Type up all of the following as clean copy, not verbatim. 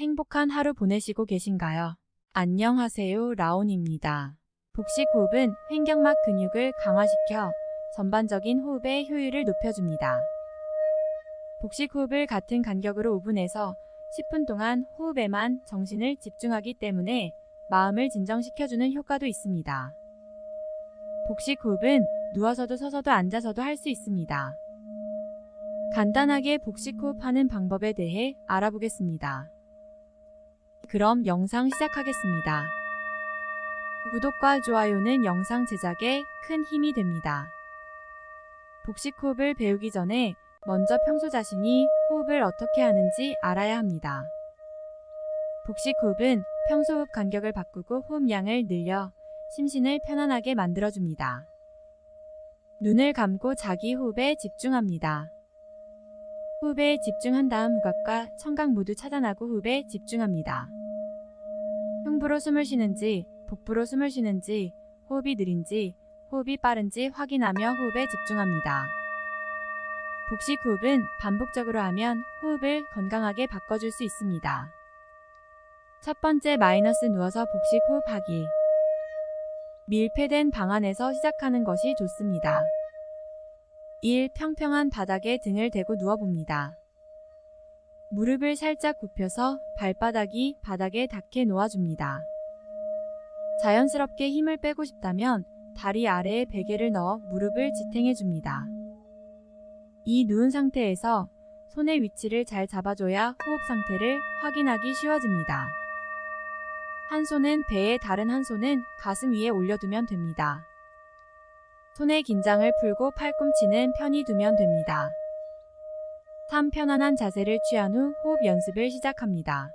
행복한 하루 보내시고 계신가요? 안녕하세요, 라온입니다. 복식 호흡은 횡격막 근육을 강화시켜 전반적인 호흡의 효율을 높여줍니다. 복식 호흡을 같은 간격으로 5분에서 10분 동안 호흡에만 정신을 집중하기 때문에 마음을 진정시켜주는 효과도 있습니다. 복식 호흡은 누워서도 서서도 앉아서도 할 수 있습니다. 간단하게 복식 호흡하는 방법에 대해 알아보겠습니다. 그럼 영상 시작하겠습니다. 구독과 좋아요는 영상 제작에 큰 힘이 됩니다. 복식 호흡을 배우기 전에 먼저 평소 자신이 호흡을 어떻게 하는지 알아야 합니다. 복식 호흡은 평소 호흡 간격을 바꾸고 호흡량을 늘려 심신을 편안하게 만들어줍니다. 눈을 감고 자기 호흡에 집중합니다. 호흡에 집중한 다음 후각과 청각 모두 차단하고 호흡에 집중합니다. 흉부로 숨을 쉬는지, 복부로 숨을 쉬는지, 호흡이 느린지, 호흡이 빠른지 확인하며 호흡에 집중합니다. 복식 호흡은 반복적으로 하면 호흡을 건강하게 바꿔줄 수 있습니다. 첫 번째 누워서 복식 호흡하기. 밀폐된 방 안에서 시작하는 것이 좋습니다. 1. 평평한 바닥에 등을 대고 누워봅니다. 무릎을 살짝 굽혀서 발바닥이 바닥에 닿게 놓아줍니다. 자연스럽게 힘을 빼고 싶다면 다리 아래에 베개를 넣어 무릎을 지탱해줍니다. 이 누운 상태에서 손의 위치를 잘 잡아줘야 호흡 상태를 확인하기 쉬워집니다. 한 손은 배에 다른 한 손은 가슴 위에 올려두면 됩니다. 손의 긴장을 풀고 팔꿈치는 편히 두면 됩니다. 3. 편안한 자세를 취한 후 호흡 연습을 시작합니다.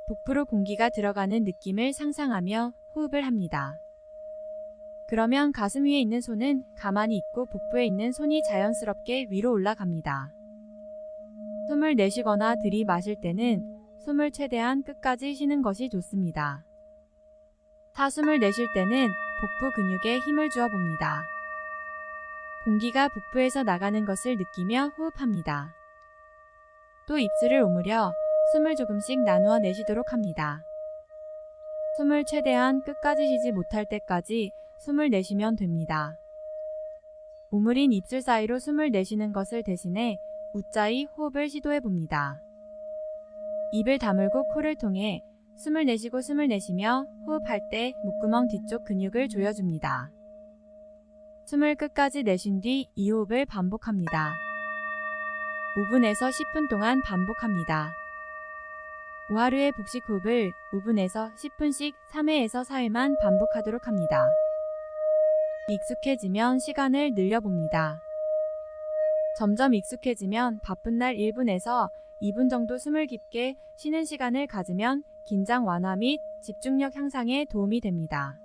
복부로 공기가 들어가는 느낌을 상상하며 호흡을 합니다. 그러면 가슴 위에 있는 손은 가만히 있고 복부에 있는 손이 자연스럽게 위로 올라갑니다. 숨을 내쉬거나 들이마실 때는 숨을 최대한 끝까지 쉬는 것이 좋습니다. 숨을 내쉴 때는 복부 근육에 힘을 주어 봅니다. 공기가 복부에서 나가는 것을 느끼며 호흡합니다. 또 입술을 오므려 숨을 조금씩 나누어 내쉬도록 합니다. 숨을 최대한 끝까지 쉬지 못할 때까지 숨을 내쉬면 됩니다. 오므린 입술 사이로 숨을 내쉬는 것을 대신해 웃자이 호흡을 시도해 봅니다. 입을 다물고 코를 통해 숨을 내쉬고 숨을 내쉬며 호흡할 때 목구멍 뒤쪽 근육을 조여줍니다. 숨을 끝까지 내쉰 뒤 이 호흡을 반복합니다. 5분에서 10분 동안 반복합니다. 하루의 복식 호흡을 5분에서 10분씩 3회에서 4회만 반복하도록 합니다. 익숙해지면 시간을 늘려봅니다. 점점 익숙해지면 바쁜 날 1분에서 2분 정도 숨을 깊게 쉬는 시간을 가지면 긴장 완화 및 집중력 향상에 도움이 됩니다.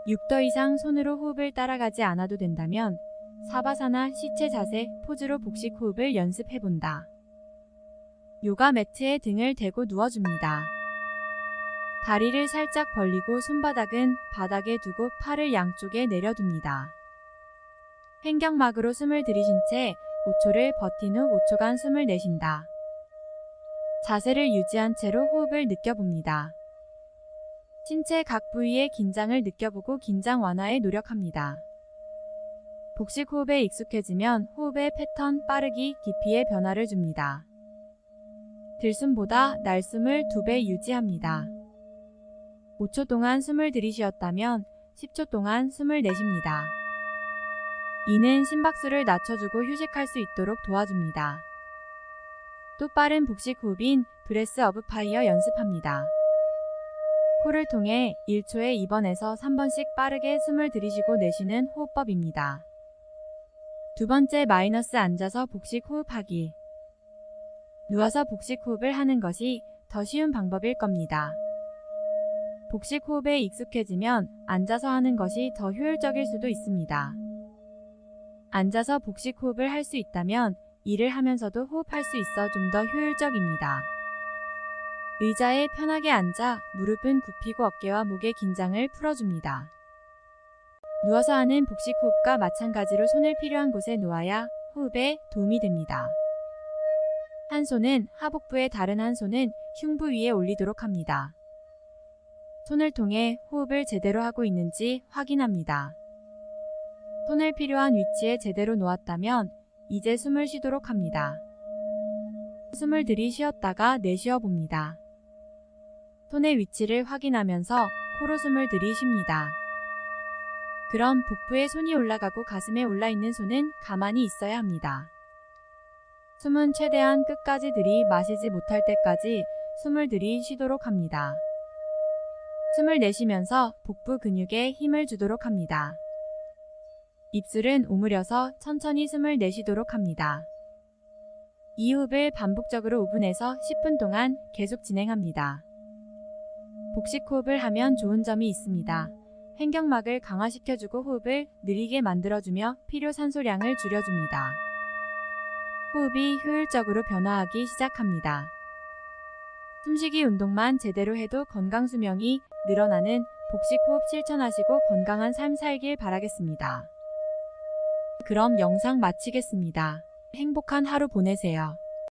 6도 이상 손으로 호흡을 따라가지 않아도 된다면 사바사나 시체 자세 포즈로 복식 호흡을 연습해본다. 요가 매트에 등을 대고 누워줍니다. 다리를 살짝 벌리고 손바닥은 바닥에 두고 팔을 양쪽에 내려둡니다. 횡격막으로 숨을 들이신 채 5초를 버틴 후 5초간 숨을 내쉰다. 자세를 유지한 채로 호흡을 느껴봅니다. 신체 각 부위의 긴장을 느껴보고 긴장 완화에 노력합니다. 복식 호흡에 익숙해지면 호흡의 패턴, 빠르기, 깊이의 변화를 줍니다. 들숨보다 날숨을 2배 유지합니다. 5초 동안 숨을 들이쉬었다면 10초 동안 숨을 내쉽니다. 이는 심박수를 낮춰주고 휴식할 수 있도록 도와줍니다. 또 빠른 복식 호흡인 브레스 오브 파이어 연습합니다. 코를 통해 1초에 2번에서 3번씩 빠르게 숨을 들이쉬고 내쉬는 호흡법입니다. 두 번째 앉아서 복식 호흡하기. 누워서 복식 호흡을 하는 것이 더 쉬운 방법일 겁니다. 복식 호흡에 익숙해지면 앉아서 하는 것이 더 효율적일 수도 있습니다. 앉아서 복식 호흡을 할 수 있다면 일을 하면서도 호흡할 수 있어 좀 더 효율적입니다. 의자에 편하게 앉아 무릎은 굽히고 어깨와 목의 긴장을 풀어줍니다. 누워서 하는 복식 호흡과 마찬가지로 손을 필요한 곳에 놓아야 호흡에 도움이 됩니다. 한 손은 하복부에 다른 한 손은 흉부 위에 올리도록 합니다. 손을 통해 호흡을 제대로 하고 있는지 확인합니다. 손을 필요한 위치에 제대로 놓았다면 이제 숨을 쉬도록 합니다. 숨을 들이쉬었다가 내쉬어 봅니다. 손의 위치를 확인하면서 코로 숨을 들이쉽니다. 그럼 복부에 손이 올라가고 가슴에 올라있는 손은 가만히 있어야 합니다. 숨은 최대한 끝까지 들이마시지 못할 때까지 숨을 들이쉬도록 합니다. 숨을 내쉬면서 복부 근육에 힘을 주도록 합니다. 입술은 오므려서 천천히 숨을 내쉬도록 합니다. 이 호흡을 반복적으로 5분에서 10분 동안 계속 진행합니다. 복식 호흡을 하면 좋은 점이 있습니다. 횡격막을 강화시켜주고 호흡을 느리게 만들어주며 필요 산소량을 줄여줍니다. 호흡이 효율적으로 변화하기 시작합니다. 숨쉬기 운동만 제대로 해도 건강 수명이 늘어나는 복식 호흡 실천하시고 건강한 삶 살길 바라겠습니다. 그럼 영상 마치겠습니다. 행복한 하루 보내세요.